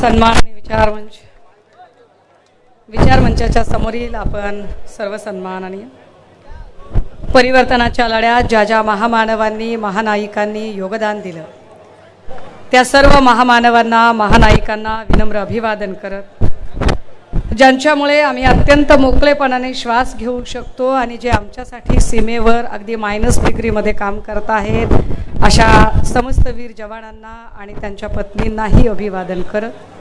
सन्मान आणि विचार मंचाच्या समोरील आपण सर्व सन्माननीय परिवर्तनाच्या लढ्यात ज्या ज्या महामानवांनी महानायिकांनी योगदान दिलं त्या सर्व महामानवांना महानायिकांना विनम्र अभिवादन करत ज्यांच्यामुळे आम्ही अत्यंत मोकळेपणाने श्वास घेऊ शकतो आणि जे आमच्यासाठी सीमेवर अगदी -डिग्रीमध्ये काम करत आहेत अशा समस्त वीर जवानांना आणि त्यांच्या पत्नींनाही अभिवादन करत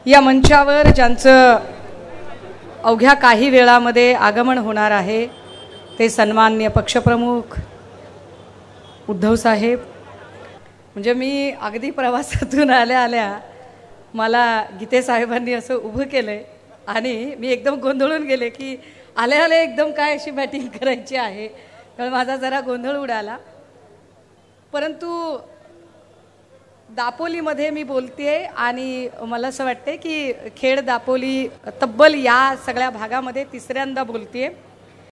या मंचावर ज्यांचं अवघ्या काही वेळामध्ये आगमन होणार आहे ते सन्माननीय पक्षप्रमुख उद्धव साहेब. म्हणजे मी अगदी प्रवासातून आल्या मला गीते साहेबांनी असं उभं केलंय आणि मी एकदम गोंधळून गेले की आले एकदम काय अशी बॅटिंग करायची आहे. तर माझा जरा गोंधळ उडाला. परंतु दापोलीमध्ये मी बोलतेय आणि मला असं वाटते की खेड दापोली तब्बल या सगळ्या भागामध्ये तिसऱ्यांदा बोलतेय.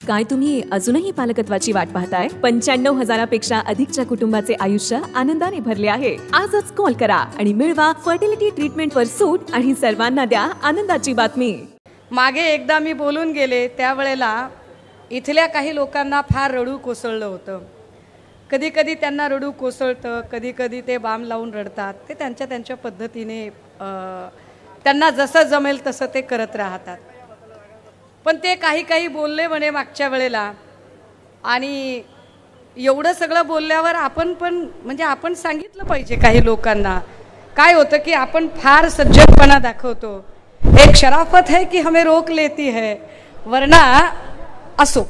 काय तुम्ही अजूनही पालकत्वाची वाट पाहताय? 95,000पेक्षा अधिकच्या कुटुंबाचे आयुष्य आनंदाने भरले आहे. आजच कॉल करा आणि मिळवा फर्टिलिटी ट्रीटमेंटवर सूट आणि सर्वांना द्या आनंदाची बातमी. मागे एकदा मी बोलून गेले त्यावेळेला इथल्या काही लोकांना फार रडू कोसळलं होतं. कधी कधी त्यांना रडू कोसळतं, कधी कधी ते बाम लावून रडतात. ते त्यांच्या पद्धतीने त्यांना जसं जमेल तसं ते करत राहतात. पण ते काही बोलले म्हणे मागच्या वेळेला आणि एवढं सगळं बोलल्यावर आपण सांगितलं पाहिजे. काही लोकांना काय होतं की आपण फार सज्जनपणा दाखवतो. एक शराफत है कि हमें रोक लेती है वरना असो.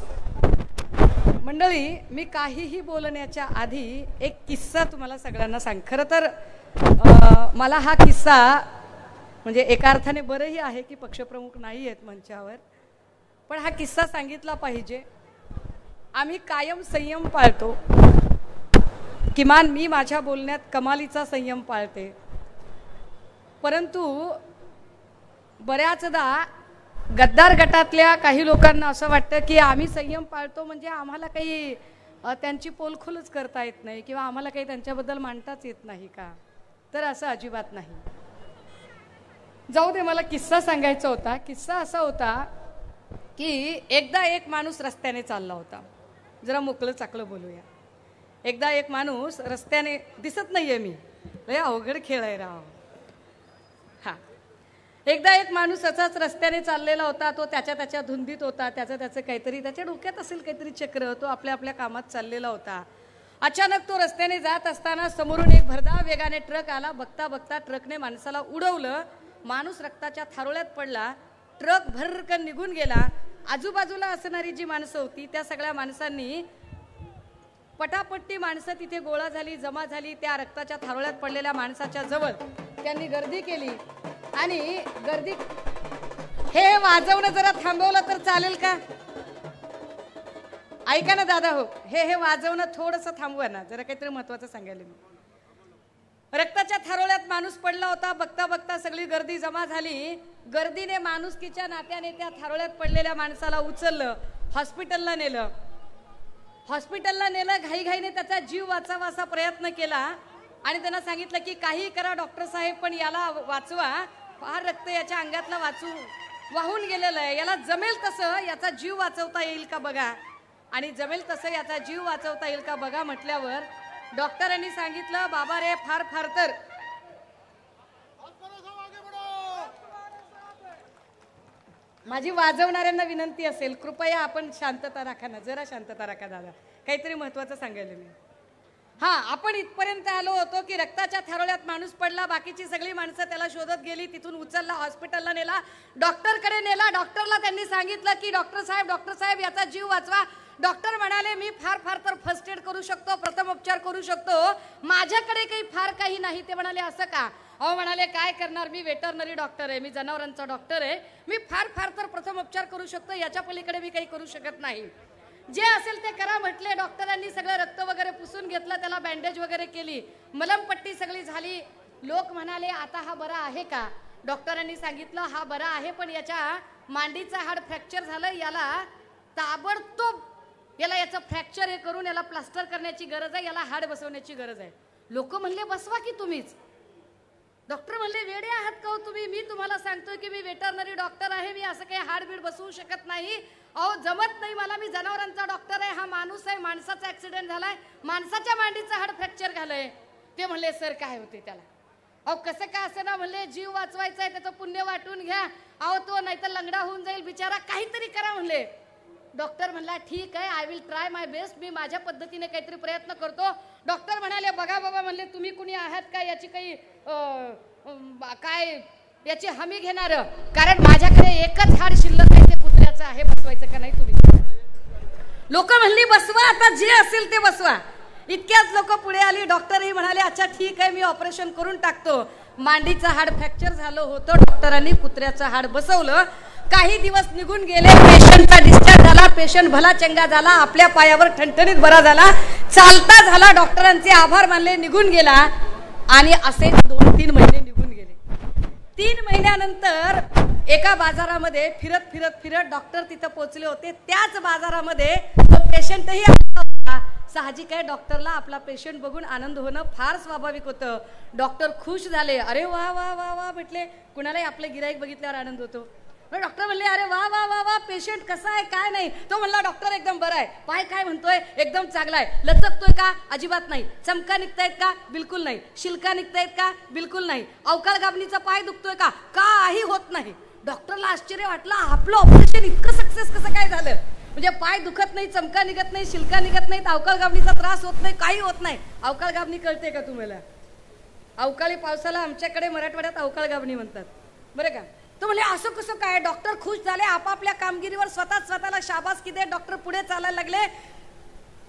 मंडळी, मी काहीही बोलण्याच्या आधी एक किस्सा तुम्हाला सगळ्यांना सांग. खरं तर मला हा किस्सा म्हणजे एका अर्थाने बरंही आहे की पक्षप्रमुख नाही आहेत मंचावर, पण हा किस्सा सांगितला पाहिजे. आम्ही कायम संयम पाळतो. किमान मी माझ्या बोलण्यात कमालीचा संयम पाळते. परंतु बऱ्याचदा गद्दार गटातल्या काही लोकांना असं वाटतं की आम्ही संयम पाळतो म्हणजे आम्हाला काही त्यांची पोलखोलच करता येत नाही किंवा आम्हाला काही त्यांच्याबद्दल मांडताच येत नाही का? तर असं अजिबात नाही. जाऊ दे, मला किस्सा सांगायचा होता. किस्सा असा होता की एकदा एक माणूस रस्त्याने चालला होता. जरा मोकळं चाकलं बोलूया. एकदा एक माणूस रस्त्याने दिसत नाहीये मी, लय अवघड खेळ आहे राव. हा, एकदा एक माणूस असाच रस्त्याने चाललेला होता. तो त्याच्या धुंदीत होता. त्याचं काहीतरी त्याच्या डोक्यात असेल काहीतरी चक्र. तो आपल्या कामात चाललेला होता. अचानक तो रस्त्याने जात असताना समोरून एक भरधाव वेगाने ट्रक आला. बघता ट्रकने माणसाला उडवलं. माणूस रक्ताच्या थारोळ्यात पडला. ट्रक भरकन निघून गेला. आजूबाजूला असणारी जी माणसं होती त्या सगळ्या माणसांनी पटापट्टी माणसं तिथे गोळा झाली, जमा झाली. त्या रक्ताच्या थारोळ्यात पडलेल्या माणसाच्या जवळ त्यांनी गर्दी केली आणि हे वाजवणं जरा थांबवलं तर चालेल का? ऐका ना दादा हो, हे वाजवणं थोडंसं थांबवा ना, जरा काहीतरी महत्वाचं सांगायला. मी रक्ताच्या थारोळ्यात माणूस पडला होता. बघता सगळी गर्दी जमा झाली. गर्दीने माणुसकीच्या नात्याने त्या थारोळ्यात पडलेल्या माणसाला उचललं, हॉस्पिटलला नेलं. घाईघाईने त्याचा जीव वाचावा असा प्रयत्न केला आणि त्यांना सांगितलं की काही करा डॉक्टर साहेब, पण याला वाचवा. फार रक्त याच्या अंगातला वाहून गेलेलं आहे. याला जमेल तसं याचा जीव वाचवता येईल का बघा. आणि जमेल तसं याचा जीव वाचवता येईल का बघा म्हटल्यावर डॉक्टरांनी सांगितलं, बाबा रे, फार तर माझी वाजवणाऱ्यांना विनंती असेल, कृपया आपण शांतता राखा ना, जरा शांतता राखा दादा, काहीतरी महत्वाचं सांगायला मी. हा, आपण इथपर्यंत आलो होतो की रक्ताच्या थारोळ्यात माणूस पडला. बाकीची सगळी माणसं त्याला शोधत गेली. तिथून उचलला, हॉस्पिटलला नेला, डॉक्टरकडे नेला. डॉक्टरला त्यांनी सांगितलं की डॉक्टर साहेब याचा जीव वाचवा. डॉक्टर म्हणाले, मी फार तर फर्स्ट एड करू शकतो, प्रथम उपचार करू शकतो, माझ्याकडे काही नाही. ते म्हणाले, असं का? अहो म्हणाले, काय करणार, मी वेटरनरी डॉक्टर आहे, मी जनावरांचा डॉक्टर आहे, मी फार तर प्रथम उपचार करू शकतो, याच्या पलीकडे मी काही करू शकत नाही. जे असेल ते करा म्हटले. डॉक्टरांनी सगळं रक्त वगैरे पुसून घेतलं, त्याला बँडेज वगैरे केली, मलमपट्टी सगळी झाली. लोक म्हणाले, आता हा बरा आहे का? डॉक्टरांनी सांगितलं, हा बरा आहे, पण याच्या मांडीचं हाड फ्रॅक्चर झालं, याला ताबडतोब याचं फ्रॅक्चर हे करून याला प्लास्टर करण्याची गरज आहे, याला हाड बसवण्याची गरज आहे. लोक म्हणले, बसवा की तुम्हीच. डॉक्टर म्हणले वेडे आहात का हो तुम्ही? मी तुम्हाला सांगतोय की मी वेटरनरी डॉक्टर आहे, मी असं काही हाडबीड बसवू शकत नाही. अहो जमत नाही मला, मी जनावरांचा डॉक्टर आहे. हा माणूस आहे, माणसाचा ऍक्सिडेंट झालाय, माणसाच्या मांडीचा हाड फ्रॅक्चर झालंय. ते म्हणले सर काय होते त्याला? अहो कसं काय असे ना म्हणले, जीव वाचवायचा आहे, त्याचं पुण्य वाटून घ्या. अहो तो नाहीतर लंगडा होऊन जाईल बिचारा, काहीतरी करा म्हणले. डॉक्टर म्हणला ठीक आहे, I will try my best, मी माझ्या पद्धतीने काहीतरी प्रयत्न करतो. डॉक्टर म्हणाले बघा बाबा म्हणले, तुम्ही कुणी आहात का याची काही काय याची हमी घेणार? कारण माझ्याकडे एकच हाड शिल्लक आहे, ते कुत्र्याचं आहे, बसवायचं का नाही तुम्ही? लोक म्हणली बसवा, आता जे असेल ते बसवा. इतक्याच लोक पुढे आली. डॉक्टरही म्हणाले अच्छा ठीक आहे, मी ऑपरेशन करून टाकतो. मांडीचं हाड फ्रॅक्चर झालं होतं, डॉक्टरांनी कुत्र्याचं हाड बसवलं. काही दिवस निघून गेले, पेशंटचा डिस्चार्ज झाला, पेशंट भला चंगा झाला, आपल्या पायावर ठणठणीत बरा झाला, चालता झाला, डॉक्टरांचे आभार मानले, निघून गेला. आणि असे 2-3 महिने निघून गेले. 3 महिन्यानंतर एका बाजारामध्ये फिरत फिरत फिरत डॉक्टर तिथं पोहोचले होते. त्याच बाजारामध्ये तो पेशंटही आला होता. साहजिक आहे, डॉक्टरला आपला पेशंट बघून आनंद होणं फार स्वाभाविक होतं. डॉक्टर खुश झाले, अरे वा वा वा वा म्हटले. कुणालाही आपले गिराईक बघितल्यावर आनंद होतो. डॉक्टर म्हणले अरे वा वा वा वा, पेशंट कसा आहे काय नाही? तो म्हणला डॉक्टर एकदम बरा आहे. पाय काय म्हणतोय? एकदम चांगला आहे. लचकतोय का? अजिबात नाही. चमका निघतायत का? बिलकुल नाही. शिल्का निघतायत का? बिलकुल नाही. अवकाळ गाबणीचा पाय दुखतोय का? काही होत नाही. डॉक्टरला आश्चर्य वाटलं, आपलं ऑपरेशन इतकं सक्सेस कसं काय झालं? म्हणजे पाय दुखत नाही, चमका निघत नाही, शिल्का निघत नाही, अवकाळ गाबणीचा त्रास होत नाही, काही होत नाही. अवकाळ गाबणी कळते का तुम्हाला? अवकाळी पावसाला आमच्याकडे मराठवाड्यात अवकाळ गाबणी म्हणतात बरं का. तो म्हणजे असं कसं काय? डॉक्टर खुश झाले, आपापल्या कामगिरीवर स्वतःला शाबासकी देत डॉक्टर पुढे चालायला लागले.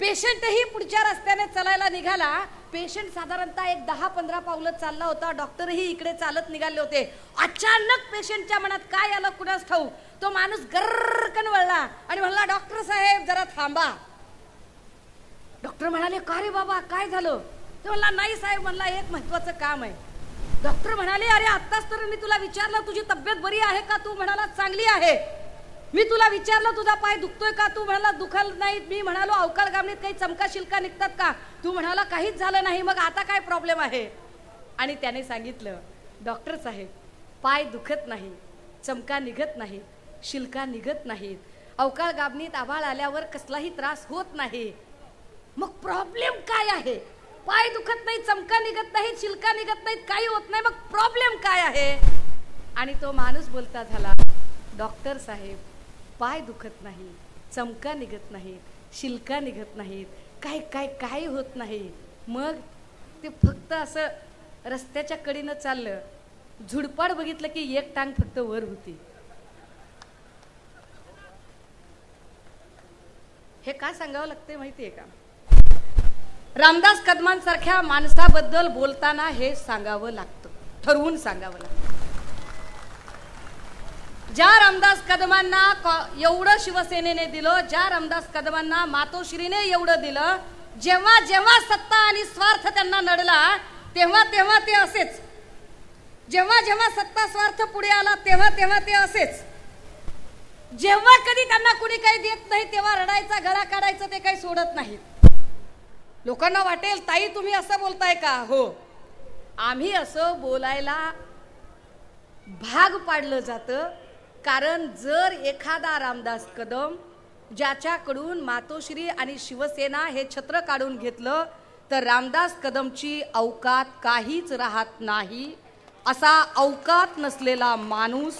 पेशंटही पुढच्या रस्त्याने चालायला निघाला. पेशंट साधारणतः एक 10-15 पावलं चालला होता, डॉक्टरही इकडे चालत निघाले होते. अचानक पेशंटच्या मनात काय आलं कुणास ठाऊक, तो माणूस गर्रकन वळला आणि म्हणला डॉक्टर साहेब जरा थांबा. डॉक्टर म्हणाले का रे बाबा काय झालं? तो म्हणला नाही साहेब, म्हणला एक महत्वाचं काम आहे. डॉक्टर म्हणाले अरे आत्ताच तर मी तुला विचारलं तुझी तब्येत बरी आहे का? तू म्हणाला चांगली आहे. मी तुला विचारलं तुझा पाय दुखतोय का? तू म्हणाला दुखाल नाही. मी म्हणालो अवकाळ गाबणीत काही चमका शिल्का निघतात का? तू म्हणाला काहीच झालं नाही. मग आता काय प्रॉब्लेम आहे? आणि त्याने सांगितलं डॉक्टर साहेब पाय दुखत नाही, चमका निघत नाही, शिल्का निघत नाहीत, अवकाळ गाबणीत आभाळ आल्यावर कसलाही त्रास होत नाही. मग प्रॉब्लेम काय आहे? पाय दुखत नाही, चमका निघत नाही, शिल्का निघत नाही, काही होत नाही, मग प्रॉब्लेम काय आहे? आणि तो माणूस बोलता झाला डॉक्टर साहेब पाय दुखत नाही, चमका निघत नाही, शिल्का निघत नाहीत, काय काय काही होत नाही. मग ते फक्त असं रस्त्याच्या कडेनं चाललं, झुडपाड बघितलं की एक टांग फक्त वर होती. हे का सांगावं लागते माहितीये का? रामदास कदमांसारख्या माणसाबद्दल बोलताना हे सांगावं लागतं, ठरवून सांगावं लागतं. ज्या रामदास कदमांना एवढं शिवसेनेने दिलं, ज्या रामदास कदमांना मातोश्रीने एवढं दिलं, जेव्हा जेव्हा सत्ता आणि स्वार्थ त्यांना नडला तेव्हा तेव्हा ते असेच, जेव्हा जेव्हा सत्ता स्वार्थ पुढे आला तेव्हा तेव्हा ते असेच. जेव्हा कधी त्यांना कुणी काही देत नाही तेव्हा रडायचा गळा काढायचं ते काही सोडत नाहीत. लोकांना वाटेल ताई तुम्ही असं बोलताय का? हो, आम्ही असं बोलायला भाग पाडलं जातं. कारण जर एखादा रामदास कदम ज्याच्याकडून मातोश्री आणि शिवसेना हे छत्र काढून घेतलं तर रामदास कदमची औकात काहीच राहत नाही. असा औकात नसलेला माणूस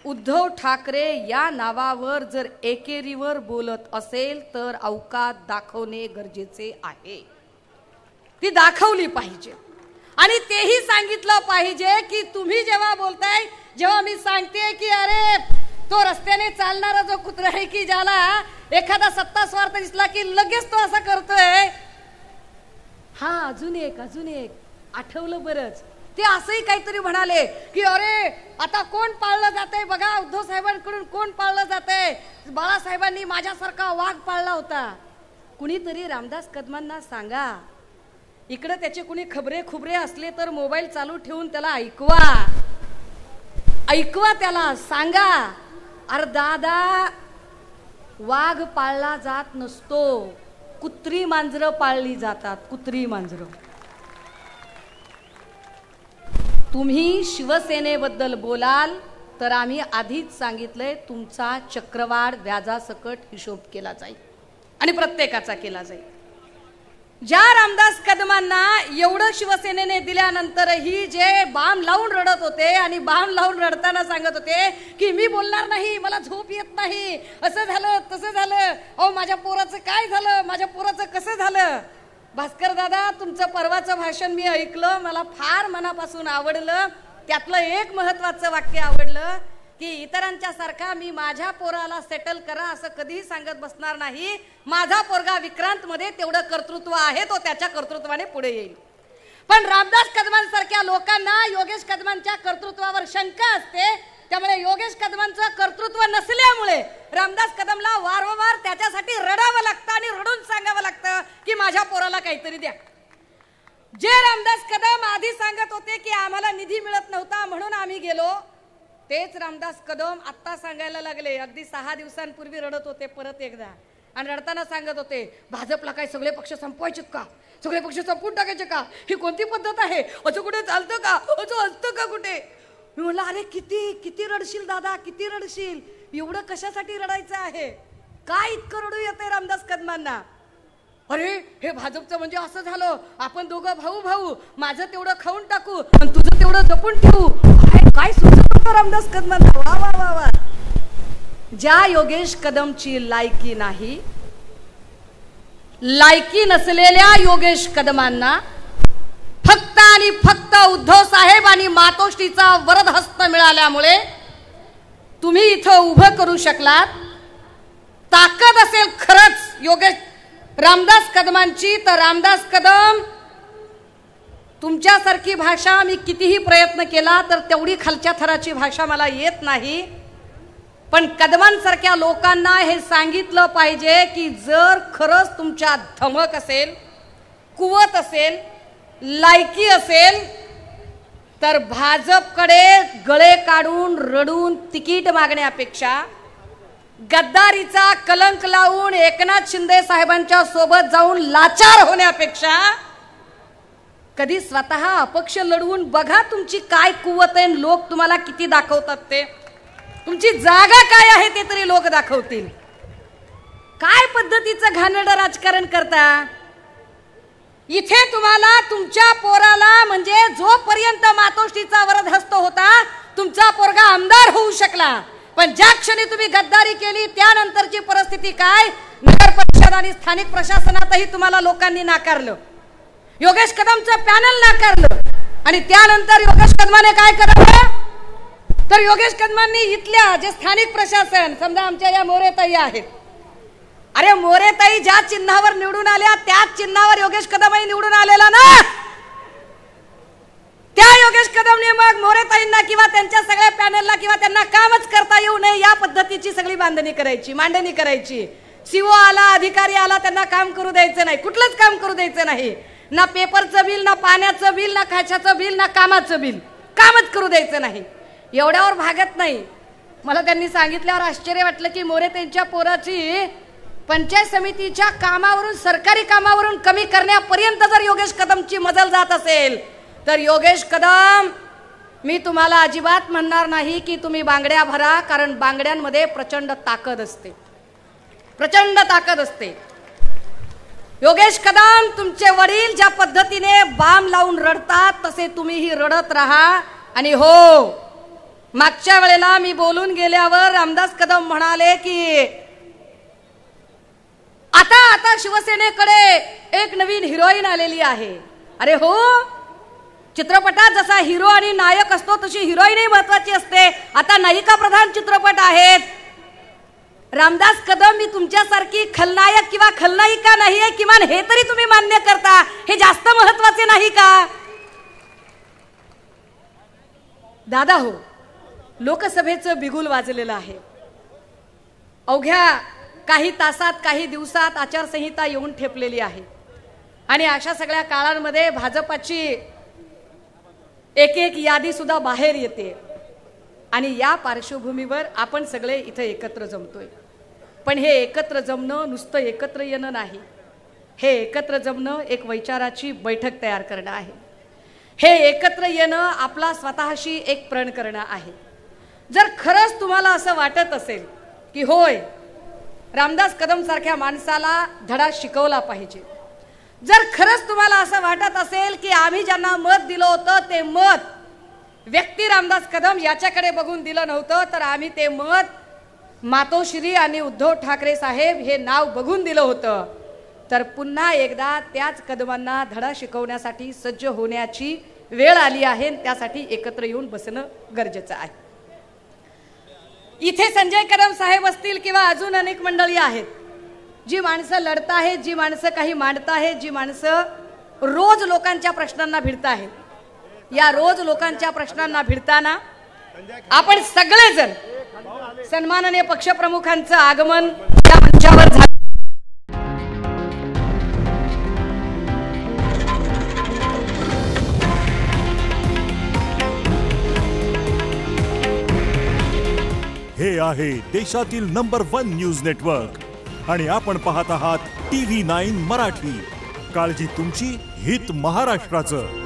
उद्धव ठाकरे या नावावर जर एकेरीवर बोलत असेल तर औकात दाखवणे गरजेचे आहे. ती दाखवली पाहिजे आणि तेही सांगितलं पाहिजे की तुम्ही जेव्हा बोलताय, जेव्हा मी सांगते की अरे तो रस्त्याने चालणारा जो कुत्रा आहे की ज्याला एखादा सत्ता स्वार्थ दिसला की लगेच तो असा करतोय, हा अजून एक आठवलं बरंच. ते असंही काहीतरी म्हणाले की अरे आता कोण पाळलं जातंय बघा, उद्धव साहेबांकडून कोण पाळलं जातंय, बाळासाहेबांनी माझ्यासारखा वाघ पाळला होता. कुणीतरी रामदास कदमांना सांगा, इकडे त्याचे कुणी खबरे खुबरे असले तर मोबाईल चालू ठेवून त्याला ऐकवा, त्याला सांगा अरे दादा वाघ पाळला जात नसतो, कुत्री मांजरं पाळली जातात, कुत्री मांजरं. तुम्ही शिवसेनेबद्दल बोलाल तर आम्ही आधीच सांगितलंय तुमचा चक्रवाढ व्याजासकट हिशोब केला जाईल आणि प्रत्येकाचा केला जाईल. ज्या रामदास कदमांना एवढं शिवसेनेने दिल्यानंतरही जे बाम लावून रडत होते आणि बाम लावून रडताना सांगत होते की मी बोलणार नाही, मला झोप येत नाही, असं झालं तसं झालं, अहो माझ्या पोराचं काय झालं, माझ्या पोराचं कसं झालं. भास्कर दादा, तुमचं परवाचं भाषण मी ऐकलं, मला फार मनापासून आवडलं. त्यातलं एक महत्वाचं वाक्य आवडलं की इतरांच्या सारखा मी माझ्या पोराला सेटल करा असं कधीही सांगत बसणार नाही. माझा पोरगा विक्रांत मध्ये तेवढं कर्तृत्व आहे, तो त्याच्या कर्तृत्वाने पुढे येईल. पण रामदास कदमांसारख्या लोकांना योगेश कदमांच्या कर्तृत्वावर शंका असते. त्यामुळे योगेश कदमांचं कर्तृत्व नसल्यामुळे रामदास कदमला वारंवार त्याच्यासाठी रडावं लागतं आणि रडून सांगावं लागतं की माझ्या पोराला काहीतरी द्या. जे रामदास कदम आधी सांगत होते की आम्हाला निधी मिळत नव्हता म्हणून आम्ही गेलो, तेच रामदास कदम आत्ता सांगायला लागले. अगदी 6 दिवसांपूर्वी रडत होते परत एकदा आणि रडताना सांगत होते भाजपला काय सगळे पक्ष संपवायचेत का, सगळे पक्ष संपवून टाकायचे का, ही कोणती पद्धत आहे, असं कुठे चालतं का, असं असतं का कुठे. मी म्हणलं अरे किती किती रडशील दादा, किती रडशील, एवढं कशासाठी रडायचं आहे, काय इतकं रडू येते रामदास कदमांना. अरे हे भाजपचं म्हणजे असं झालं, आपण दोघं भाऊ भाऊ, माझं तेवढं खाऊन टाकू आणि तुझं तेवढं जपून ठेवू, काय सुचत होतं रामदास कदमांना. वा वा वा वा. ज्या योगेश कदमची लायकी नाही, लायकी नसलेल्या योगेश कदमांना फक्त आणि फक्त उद्धव साहेब आणि मातोश्रीचा वरदहस्त मिळाल्यामुळे तुम्ही इथं उभं करू शकलात. ताकद असेल खरंच योगेश रामदास कदमांची तर रामदास कदम तुमच्यासारखी भाषा मी कितीही प्रयत्न केला तर तेवढी खालच्या थराची भाषा मला येत नाही. पण कदमांसारख्या लोकांना हे सांगितलं पाहिजे की जर खरंच तुमच्या धमक असेल, कुवत असेल, लायकी असेल तर भाजपकडे गळे काढून रडून तिकीट मागण्यापेक्षा, गद्दारीचा कलंक लावून एकनाथ शिंदे साहेबांच्या सोबत जाऊन लाचार होण्यापेक्षा कधी स्वतः अपक्ष लढवून बघा तुमची काय कुवत आहे, लोक तुम्हाला किती दाखवतात ते, तुमची जागा काय आहे ते तरी लोक दाखवतील. काय पद्धतीचं घाणेरडं राजकारण करता. इथे तुम्हाला तुमच्या पोराला म्हणजे जोपर्यंत मातोश्रीचा वरदहस्त होता तुमचा पोरगा आमदार होऊ शकला, पण ज्या क्षणी तुम्ही गद्दारी केली त्यानंतरची परिस्थिती काय, नगर परिषद आणि स्थानिक प्रशासनातही तुम्हाला लोकांनी नाकारलं, योगेश कदमचं पॅनल नाकारलं आणि त्यानंतर योगेश कदमाने काय करावं तर योगेश कदमांनी इथल्या जे स्थानिक प्रशासन, समजा आमच्या या मोरेताई आहेत, अरे मोरेताई ज्या चिन्हावर निवडून आल्या त्याच चिन्हावर योगेश कदमही निवडून आलेला ना. त्या योगेश कदमने मग मोरेताईंना किंवा त्यांच्या सगळ्या पॅनलला किंवा त्यांना कामच करता येऊ नये या पद्धतीची सगळी बांधणी करायची, मांडणी करायची. सीओ आला, अधिकारी आला, त्यांना काम करू द्यायचं नाही, कुठलंच काम करू द्यायचं नाही. ना पेपरचं बिल, ना पाण्याचं बिल, ना खायचं बिल, ना कामाचं बिल, कामच करू द्यायचं नाही. एवढ्यावर भागत नाही. मला त्यांनी सांगितल्यावर आश्चर्य वाटलं की मोरेताईंच्या पोराची पंचायत समितीच्या कामावरून, सरकारी कामावरून कमी करण्यापर्यंत जर योगेश कदमची मजल जात असेल तर योगेश कदम, मी तुम्हाला अजिबात म्हणणार नाही की तुम्ही बांगड्या भरा, कारण बांगड्यांमध्ये प्रचंड ताकद असते, प्रचंड ताकद असते. योगेश कदम, तुमचे वडील ज्या पद्धतीने बाम लावून रडतात तसे तुम्हीही रडत राहा. आणि हो, मागच्या वेळेला मी बोलून गेल्यावर रामदास कदम म्हणाले की आता आता शिवसेनेकडे एक नवीन हिरोईन आलेली आहे. अरे हो, चित्रपटात जसा हिरो आणि नायक असतो तशी हिरोईनही महत्वाची असते. आता नायिका प्रधान चित्रपट आहेत. रामदास कदम, मी तुमच्यासारखी खलनायक किंवा खलनायिका नाहीये, किमान हे तरी तुम्ही मान्य करता, हे जास्त महत्वाचे नाही का. दादा हो, लोकसभेचं बिगुल वाजलेलं आहे. अवघ्या काही तासात, काही दिवसात आचारसंहिता येऊन ठेपलेली आहे आणि अशा सगळ्या काळांमध्ये भाजपाची एक एक यादी सुद्धा बाहेर येते आणि या पार्श्वभूमीवर आपण सगळे इथे एकत्र जमतोय. पण हे एकत्र जमणं नुसतं एकत्र येणं नाही, हे एकत्र जमणं एक विचाराची बैठक तयार करणं आहे. हे एकत्र येणं आपला स्वतःशी एक प्रण करणं आहे. जर खरंच तुम्हाला असं वाटत असेल की होय रामदास कदम सारख्या माणसाला धडा शिकवला पाहिजे, जर खरंच तुम्हाला असं वाटत असेल की आम्ही ज्यांना मत दिलं होतं ते मत व्यक्ती रामदास कदम याच्याकडे बघून दिलं नव्हतं, तर आम्ही ते मत मातोश्री आणि उद्धव ठाकरे साहेब हे नाव बघून दिलं होतं, तर पुन्हा एकदा त्याच कदमांना धडा शिकवण्यासाठी सज्ज होण्याची वेळ आली आहे. त्यासाठी एकत्र येऊन बसणं गरजेचं आहे. इथे संजय कदम साहेब असतील किंवा अजून अनेक मंडळी आहेत, जी माणसं लढत आहेत, जी माणसं काही मांडत आहेत, जी माणसं रोज लोकांच्या प्रश्नांना भिडत आहेत. या रोज लोकांच्या प्रश्नांना भिडताना आपण सगळेजण सन्माननीय पक्षप्रमुखांचं आगमन या मंचावर झालं. हे आहे देशातील नंबर 1 न्यूज नेटवर्क आणि आपण पाहत आहात TV9 मराठी. काळजी तुमची, हित महाराष्ट्राचं.